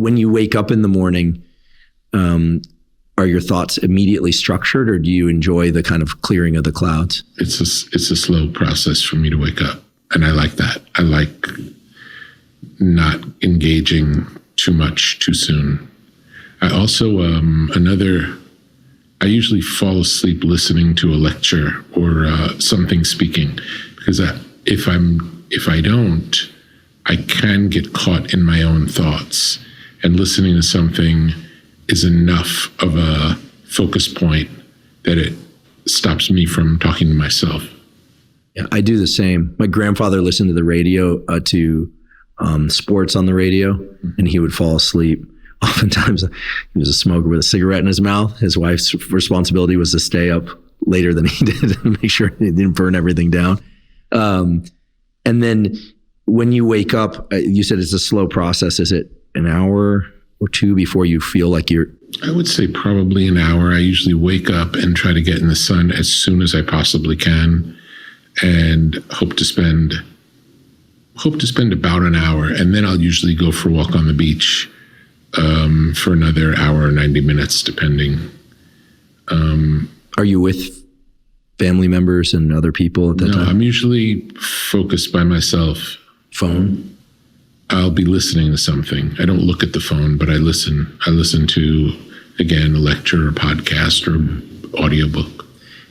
when you wake up in the morning, are your thoughts immediately structured, or do you enjoy the kind of clearing of the clouds? It's a slow process for me to wake up, and I like that. I like not engaging too much too soon. I also I usually fall asleep listening to a lecture or something speaking, because if I don't, I can get caught in my own thoughts, and listening to something is enough of a focus point that it stops me from talking to myself. Yeah, I do the same. My grandfather listened to the radio, to sports on the radio, and he would fall asleep. Oftentimes, he was a smoker with a cigarette in his mouth. His wife's responsibility was to stay up later than he did and make sure he didn't burn everything down. And then when you wake up, you said it's a slow process. Is it an hour or two before you feel like you're? I would say probably an hour. I usually wake up and try to get in the sun as soon as I possibly can, and hope to spend about an hour. And then I'll usually go for a walk on the beach for another hour or 90 minutes, depending. Are you with family members and other people at that time? No, I'm usually focused by myself. Phone? I'll be listening to something. I don't look at the phone, but I listen. I listen to, again, a lecture or podcast or audiobook.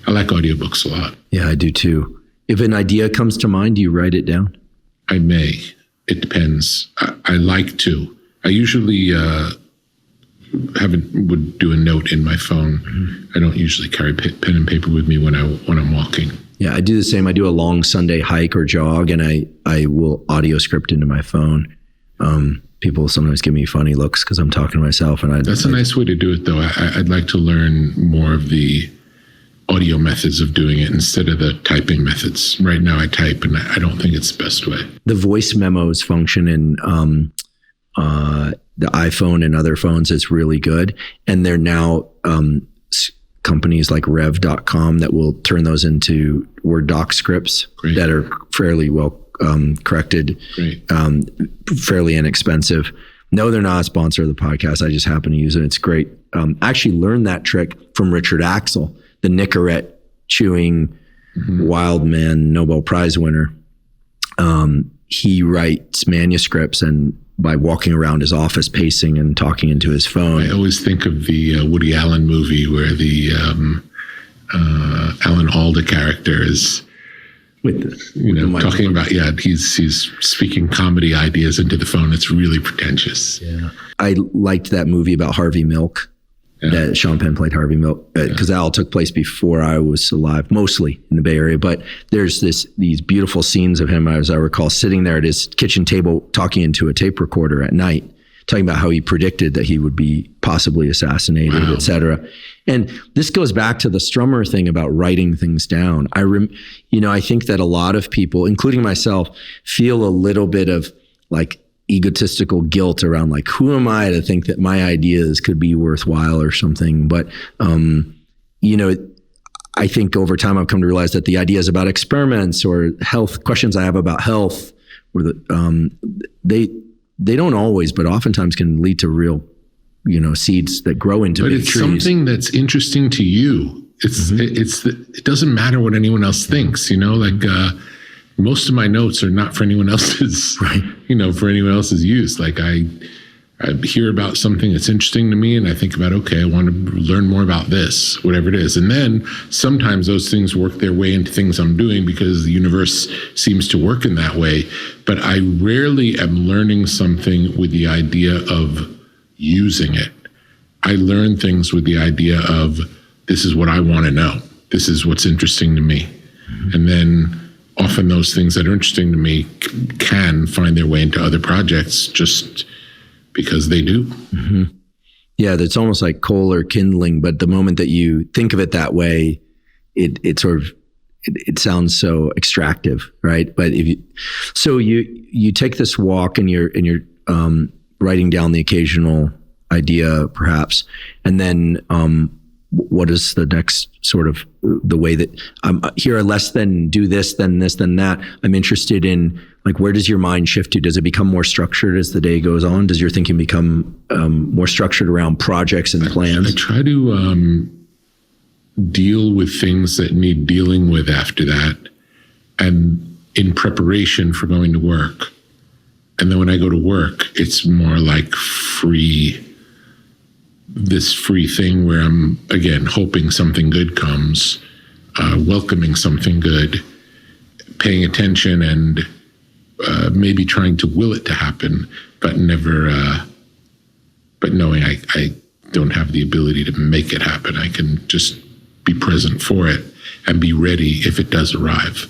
I like audiobooks a lot. Yeah, I do too. If an idea comes to mind, do you write it down? I may. It depends. I like to. I usually would do a note in my phone. Mm-hmm. I don't usually carry pen and paper with me when I'm walking. Yeah, I do the same. I do a long Sunday hike or jog, and I will audio script into my phone. People sometimes give me funny looks because I'm talking to myself. And that's a nice way to do it, though. I'd like to learn more of the audio methods of doing it instead of the typing methods. Right now I type, and I don't think it's the best way. The voice memos function in the iPhone and other phones is really good. And they're now companies like rev.com that will turn those into Word doc scripts. Great. That are fairly well corrected, fairly inexpensive. No, they're not a sponsor of the podcast. I just happen to use it. It's great. I actually learned that trick from Richard Axel, the Nicorette chewing wild man Nobel Prize winner. He writes manuscripts, and by walking around his office, pacing and talking into his phone. I always think of the Woody Allen movie where the Alan Alda character is talking about, he's speaking comedy ideas into the phone. It's really pretentious. Yeah. I liked that movie about Harvey Milk. That Sean Penn played Harvey Milk, because that all took place before I was alive, mostly in the Bay Area. But there's these beautiful scenes of him, as I recall, sitting there at his kitchen table talking into a tape recorder at night, talking about how he predicted that he would be possibly assassinated, et cetera. And this goes back to the Strummer thing about writing things down. I think that a lot of people, including myself, feel a little bit of like egotistical guilt around like, who am I to think that my ideas could be worthwhile or something? But, I think over time I've come to realize that the ideas about experiments or health questions I have about health, or they don't always, but oftentimes can lead to real, seeds that grow into big trees. But it's something that's interesting to you. It doesn't matter what anyone else thinks, most of my notes are not for anyone else's, for anyone else's use. Like I hear about something that's interesting to me, and I think about, okay, I want to learn more about this, whatever it is. And then sometimes those things work their way into things I'm doing because the universe seems to work in that way. But I rarely am learning something with the idea of using it. I learn things with the idea of, this is what I want to know. This is what's interesting to me. Mm-hmm. And then often those things that are interesting to me can find their way into other projects just because they do. Mm-hmm. Yeah, it's almost like coal or kindling, but the moment that you think of it that way, it sounds so extractive, right? But you take this walk and you're writing down the occasional idea, perhaps, and then what is the next sort of the way that here are less than do this, then this, then that. I'm interested in like, where does your mind shift to? Does it become more structured as the day goes on? Does your thinking become more structured around projects and plans? I try to deal with things that need dealing with after that, and in preparation for going to work. And then when I go to work, it's more like this free thing where I'm, again, hoping something good comes, welcoming something good, paying attention, and maybe trying to will it to happen, but knowing I don't have the ability to make it happen. I can just be present for it and be ready if it does arrive.